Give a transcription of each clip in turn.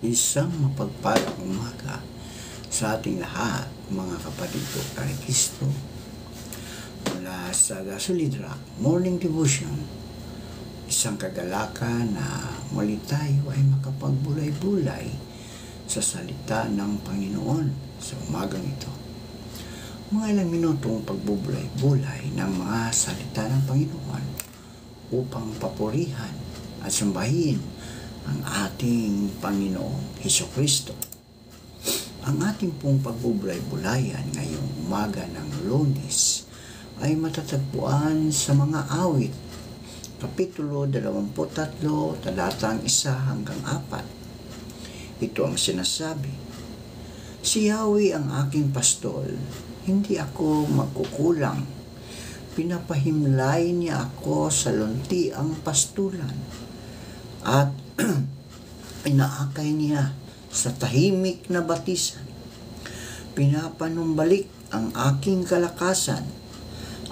Isang mapagpalang umaga sa ating lahat, mga kapatid ko kay Kristo. Mula sa Gasolid Rock Morning Devotion, isang kagalakan na muli tayo ay makapagbulay-bulay sa salita ng Panginoon sa umagang ito. Mga ilang minutong pagbubulay-bulay ng mga salita ng Panginoon upang papurihan at sambahin ang ating Panginoong Hesukristo. Ang ating pong pagbubulay-bulayan ngayong umaga ng Lunes ay matatagpuan sa mga awit, Kapitulo 23, talatang 1 hanggang 4. Ito ang sinasabi: Si Yahweh ang aking pastol, hindi ako magkukulang. Pinapahimlay niya ako sa luntiang pastulan at inaakay niya sa tahimik na batisan. Pinapanumbalik ang aking kalakasan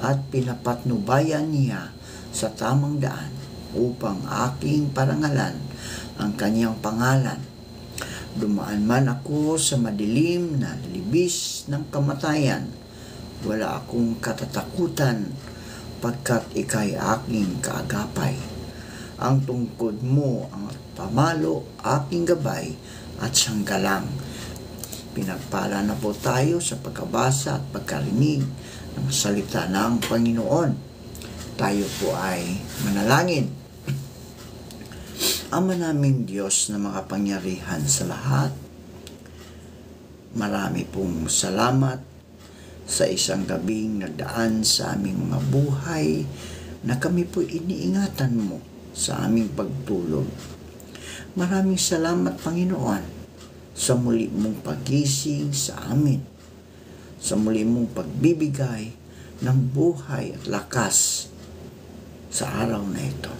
at pinapatnubayan niya sa tamang daan upang aking parangalan ang kanyang pangalan. Dumaan man ako sa madilim na libis ng kamatayan, wala akong katatakutan pagkat ika'y aking kaagapay. Ang tungkod mo ang pamalo, aking gabay at sanggalang. Pinagpala na po tayo sa pagkabasa at pagkarinig ng salita ng Panginoon. Tayo po ay manalangin. Ama naming Diyos na makapangyarihan sa lahat, marami pong salamat sa isang gabing nagdaan sa aming mga buhay na kami po iniingatan mo sa aming pagtulog. Maraming salamat, Panginoon, sa muli mong pagising sa amin, sa muli mong pagbibigay ng buhay at lakas sa araw na ito.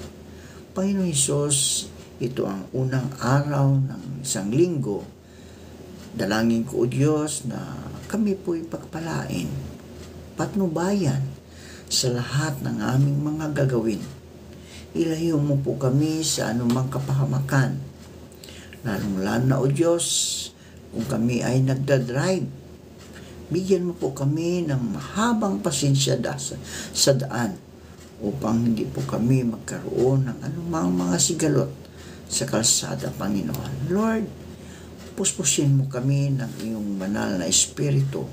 Panginoon Hesus, ito ang unang araw ng isang linggo. Dalangin ko, O Diyos, na kami po'y pagpalain, patnubayan sa lahat ng aming mga gagawin. Ilayo mo po kami sa anumang kapahamakan. Lalong-lalo na, O Diyos, kung kami ay nagdadrive, bigyan mo po kami ng mahabang pasensya sa daan upang hindi po kami magkaroon ng anumang mga sigalot sa kalsada, Panginoon. Lord, puspusin mo kami ng iyong banal na Espiritu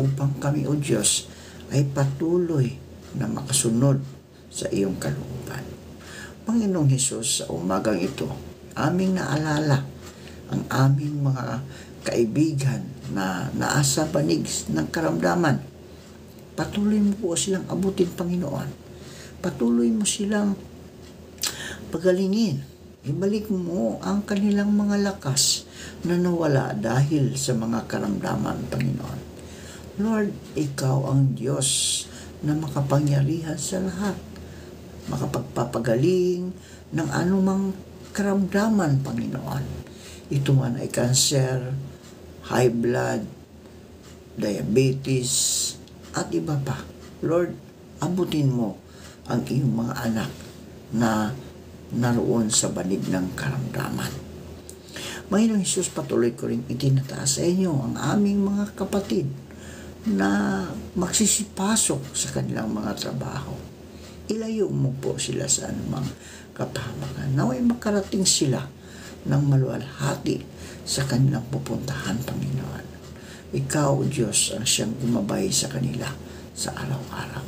upang kami, O Diyos, ay patuloy na makasunod sa iyong kalooban. Panginoong Hesus, sa umagang ito, aming naalala ang aming mga kaibigan na naasa banig ng karamdaman. Patuloy mo po silang abutin, Panginoon. Patuloy mo silang pagalingin. Ibalik mo ang kanilang mga lakas na nawala dahil sa mga karamdaman, Panginoon. Lord, Ikaw ang Diyos na makapangyarihan sa lahat, makapagpapagaling ng anumang karamdaman, Panginoon. Ito man ay cancer, high blood, diabetes, at iba pa. Lord, abutin mo ang iyong mga anak na naroon sa banig ng karamdaman. Panginoong Hesus, patuloy ko rin itinataas sa inyo ang aming mga kapatid na magsisipasok sa kanilang mga trabaho. Ilayo mo po sila sa anumang kapahamakan. Naway makarating sila ng maluwalhati sa kanilang pupuntahan, Panginoon. Ikaw, Diyos, ang siyang gumabay sa kanila sa araw-araw.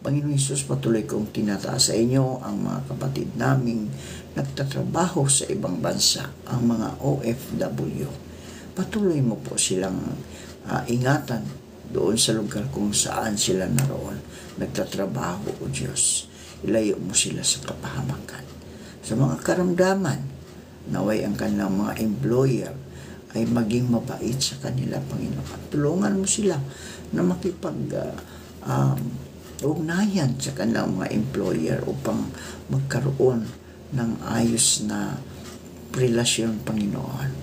Panginoong Hesus, patuloy kong tinataas sa inyo ang mga kapatid naming nagtatrabaho sa ibang bansa, ang mga OFW. Patuloy mo po silang ingatan doon sa lugar kung saan sila naroon nagtatrabaho, O Diyos. Ilayo mo sila sa kapahamakan. Sa mga karamdaman, naway ang kanilang mga employer ay maging mabait sa kanila, Panginoon. Tulungan mo sila na ugnayan sa kanilang mga employer upang magkaroon ng ayos na relasyon, Panginoon.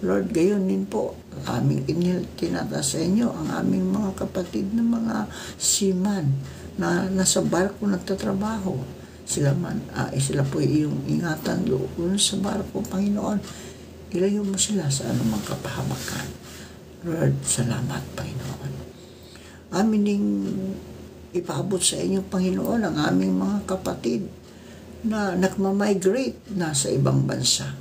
Lord, gayon din po, aming tinataas sa inyo ang aming mga kapatid na mga seaman na nasa barko nagtatrabaho. Sila po iyong ingatan doon sa barko, Panginoon. Ilayo mo sila sa anumang kapahamakan. Lord, salamat, Panginoon. Amin ding ipaabot sa inyo, Panginoon, ang aming mga kapatid na nagmamigrate na sa ibang bansa.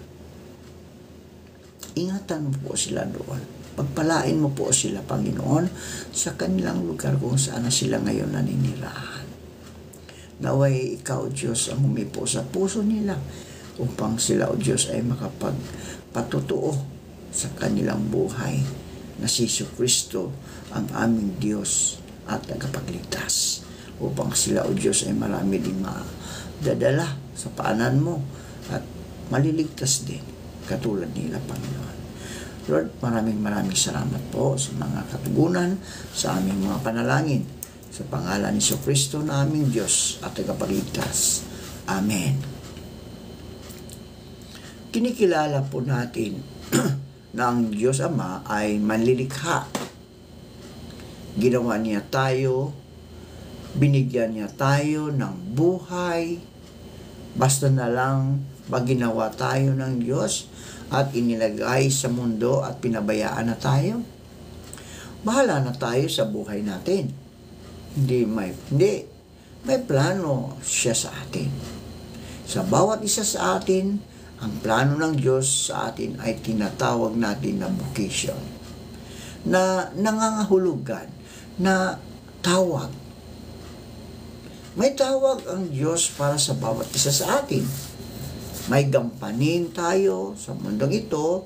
Ingatan mo po sila doon. Pagpalain mo po sila, Panginoon, sa kanilang lugar kung saan na sila ngayon naninirahan. Naway ikaw, Diyos, ang humipo sa puso nila upang sila, O Diyos, ay makapagpatutuo sa kanilang buhay na si Jesucristo ang aming Diyos at tagapagligtas, upang sila, O Diyos, ay marami din madadala sa paanan mo at maliligtas din katulad nila, Panginoon. Lord, maraming salamat po sa mga katugunan sa aming mga panalangin. Sa pangalan ni Jesucristo na aming Diyos at tagapagligtas. Amen. Kinikilala po natin na ang Diyos Ama ay manlilikha. Ginawa niya tayo, binigyan niya tayo ng buhay, basta na lang ginawa tayo ng Diyos at inilagay sa mundo at pinabayaan na tayo. Bahala na tayo sa buhay natin. Hindi, may plano siya sa atin. Sa bawat isa sa atin, ang plano ng Diyos sa atin ay tinatawag natin na vocation, na nangangahulugan, na tawag. May tawag ang Diyos para sa bawat isa sa atin. May gampanin tayo sa mundong ito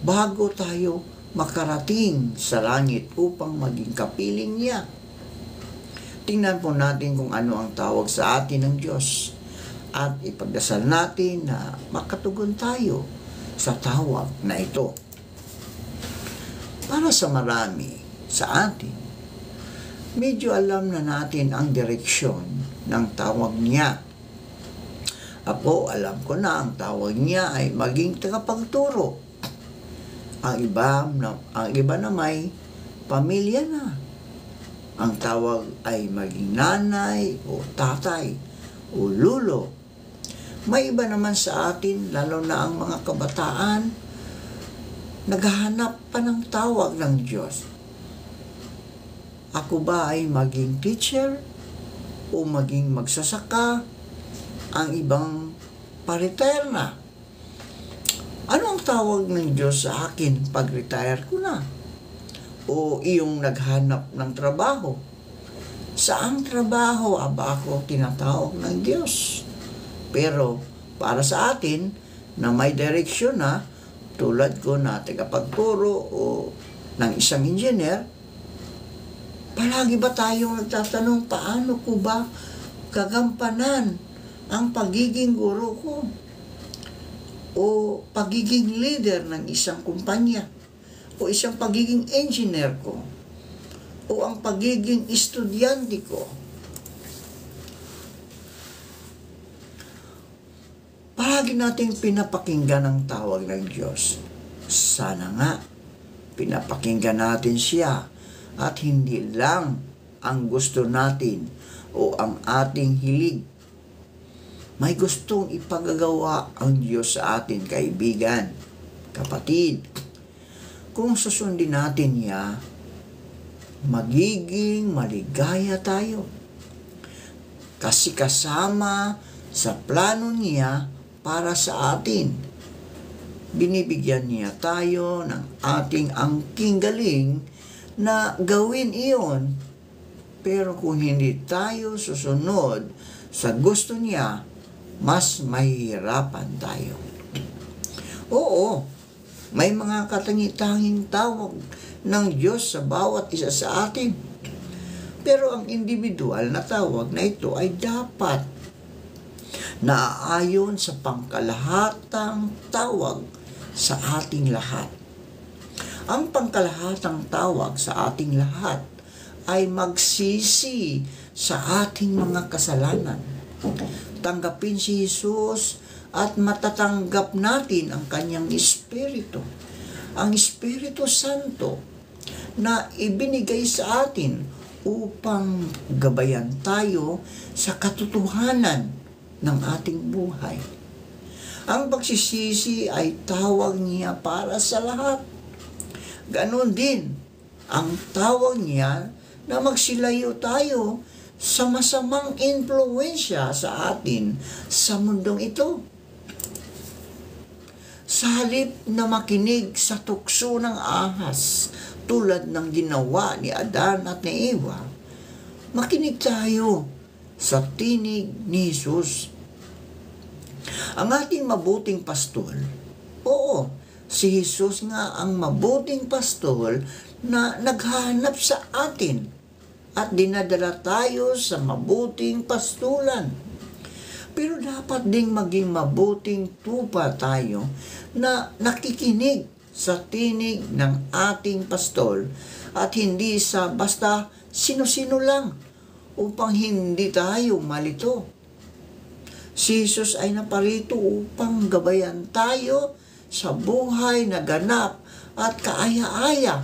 bago tayo makarating sa langit upang maging kapiling niya. Tingnan po natin kung ano ang tawag sa atin ng Diyos at ipagdasal natin na makatugon tayo sa tawag na ito. Para sa marami sa atin, medyo alam na natin ang direksyon ng tawag niya. Apo, alam ko na ang tawag niya ay maging tagapagturo. Ang iba na may pamilya na. Ang tawag ay maging nanay o tatay o lulo. May iba naman sa atin, lalo na ang mga kabataan, naghahanap pa ng tawag ng Diyos. Ako ba ay maging teacher o maging magsasaka? Ang ibang pa-retire na. Ano ang tawag ng Diyos sa akin pag retire ko na? O iyong naghanap ng trabaho? Saang trabaho aba ako tinatawag ng Diyos? Pero para sa atin na may direksyon na, tulad ko na tagapagturo o ng isang engineer, palagi ba tayong nagtatanong paano ko ba gagampanan ang pagiging guro ko o pagiging leader ng isang kumpanya o isang pagiging engineer ko o ang pagiging estudyante ko? Palagi nating pinapakinggan ang tawag ng Diyos. Sana nga pinapakinggan natin siya at hindi lang ang gusto natin o ang ating hilig. May gustong ipagagawa ang Diyos sa atin, kaibigan, kapatid. Kung susundin natin niya, magiging maligaya tayo. Kasi kasama sa plano niya para sa atin. Binibigyan niya tayo ng ating angking galing na gawin iyon. Pero kung hindi tayo susunod sa gusto niya, mas mahihirapan tayo. Oo, may mga katangi-tanging tawag ng Diyos sa bawat isa sa atin. Pero ang individual na tawag na ito ay dapat naaayon sa pangkalahatang tawag sa ating lahat. Ang pangkalahatang tawag sa ating lahat ay magsisi sa ating mga kasalanan. Tanggapin si Jesus at matatanggap natin ang kanyang Espiritu. Ang Espiritu Santo na ibinigay sa atin upang gabayan tayo sa katotohanan ng ating buhay. Ang pagsisisi ay tawag niya para sa lahat. Ganon din ang tawag niya na magsilayo tayo sa masamang impluwensya sa atin sa mundong ito. Sa halip na makinig sa tukso ng ahas tulad ng ginawa ni Adan at ni Eva, makinig tayo sa tinig ni Jesus. Ang ating mabuting pastol, oo, si Jesus nga ang mabuting pastol na naghahanap sa atin at dinadala tayo sa mabuting pastulan. Pero dapat ding maging mabuting tupa tayo na nakikinig sa tinig ng ating pastol at hindi sa basta sino-sino lang upang hindi tayo malito. Si Jesus ay naparito upang gabayan tayo sa buhay na ganap at kaaya-aya.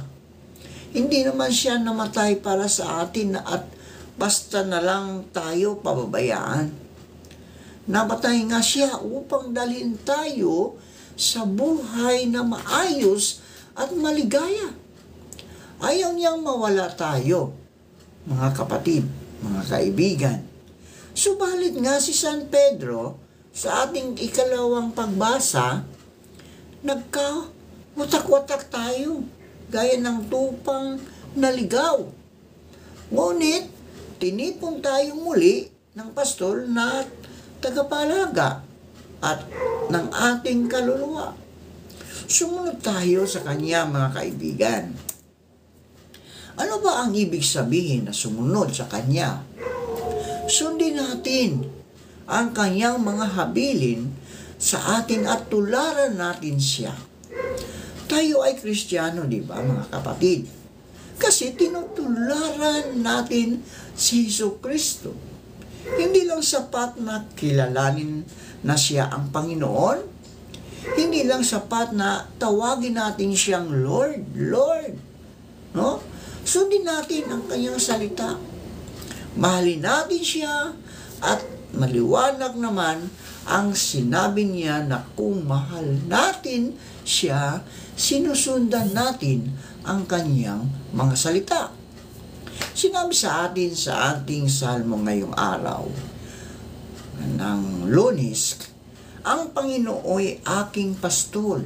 Hindi naman siya namatay para sa atin at basta na lang tayo pababayaan. Namatay nga siya upang dalhin tayo sa buhay na maayos at maligaya. Ayaw niyang mawala tayo, mga kapatid, mga kaibigan. Subalit nga si San Pedro, sa ating ikalawang pagbasa, nagka-watak-watak tayo, gaya ng tupang naligaw. Ngunit, tinipon tayo muli ng pastol na tagapalaga at ng ating kaluluwa. Sumunod tayo sa kanya, mga kaibigan. Ano ba ang ibig sabihin na sumunod sa kanya? Sundin natin ang kanyang mga habilin sa atin at tularan natin siya. Tayo ay Kristiyano, di ba, mga kapatid? Kasi tinutularan natin si Jesucristo. Hindi lang sapat na kilalanin na siya ang Panginoon. Hindi lang sapat na tawagin natin siyang Lord, Lord. No? Sundin natin ang kanyang salita. Mahalin natin siya at maliwanag naman ang sinabi niya na kung mahal natin siya, sinusundan natin ang kanyang mga salita. Sinabi sa atin sa ating salmo ngayong araw ng Lunes, ang Panginoon ay aking pastol.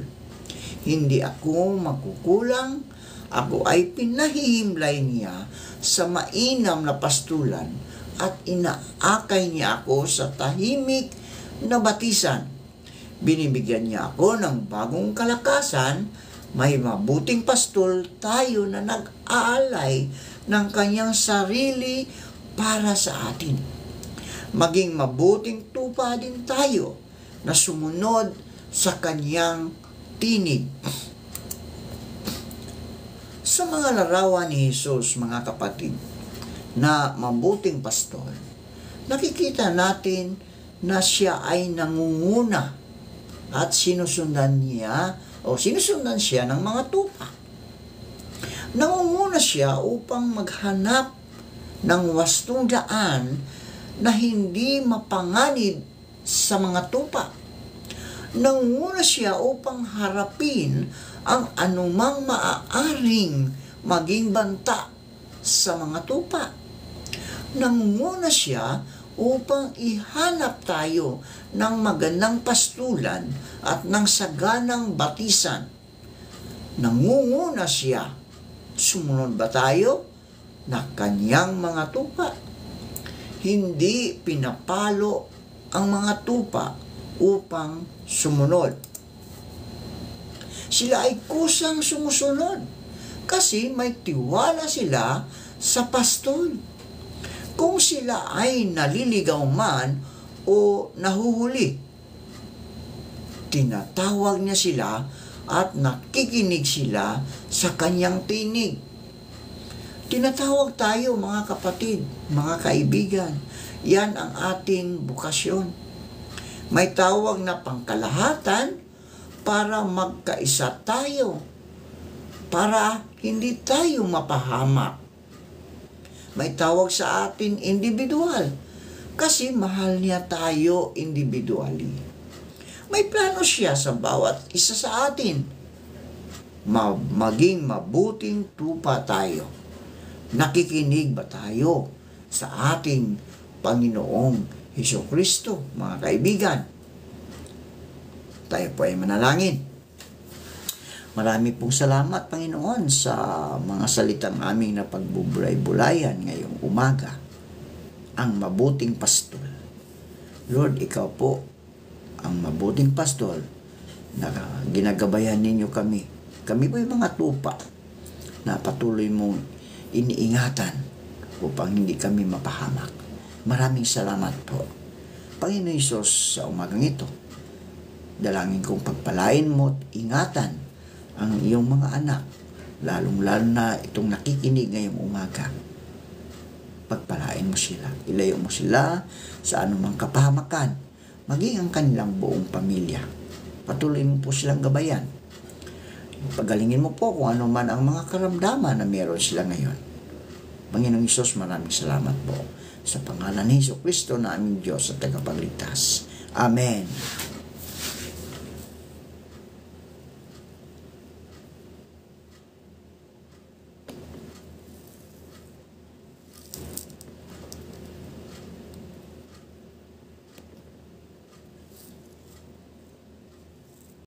Hindi ako makukulang, ako ay pinahihimlay niya sa mainam na pastulan at inaakay niya ako sa tahimik na batisan. Binibigyan niya ako ng bagong kalakasan. May mabuting pastol tayo na nag-aalay ng kanyang sarili para sa atin. Maging mabuting tupa din tayo na sumunod sa kanyang tinig. Sa mga larawan ni Jesus, mga kapatid, na mabuting pastol, nakikita natin na siya ay nangunguna at sinusundan siya ng mga tupa. Nangunguna siya upang maghanap ng wastong daan na hindi mapanganib sa mga tupa. Nangunguna siya upang harapin ang anumang maaaring maging banta sa mga tupa. Nangunguna siya upang ihanap tayo ng magandang pastulan at ng saganang batisan. Nangunguna siya. Sumunod ba tayo na kanyang mga tupa? Hindi pinapalo ang mga tupa upang sumunod. Sila ay kusang sumusunod kasi may tiwala sila sa pastol. Kung sila ay naliligaw man o nahuhuli, tinatawag niya sila at nakikinig sila sa kanyang tinig. Tinatawag tayo, mga kapatid, mga kaibigan. Yan ang ating bukasyon. May tawag na pangkalahatan para magkaisa tayo, para hindi tayo mapahamak. May tawag sa atin individual, kasi mahal niya tayo individually. May plano siya sa bawat isa sa atin. Maging mabuting tupa tayo. Nakikinig ba tayo sa ating Panginoong Hesukristo, mga kaibigan? Tayo po ay manalangin. Marami pong salamat, Panginoon, sa mga salitang aming napagbubulay-bulayan ngayong umaga. Ang mabuting pastol. Lord, ikaw po ang mabuting pastol na ginagabayan ninyo kami. Kami po yung mga tupa na patuloy mong iniingatan upang hindi kami mapahamak. Maraming salamat po. Panginoon Hesus, sa umagang ito, dalangin kong pagpalain mo at ingatan ang iyong mga anak, lalong-lalo na itong nakikinig ngayong umaga. Pagpalain mo sila, ilayo mo sila sa anumang kapahamakan, maging ang kanilang buong pamilya. Patuloy mo po silang gabayan. Pagalingin mo po kung ano man ang mga karamdaman na meron sila ngayon. Panginoong Hesus, maraming salamat po. Sa pangalan ni Hesukristo na aming Diyos at tagapagligtas. Amen.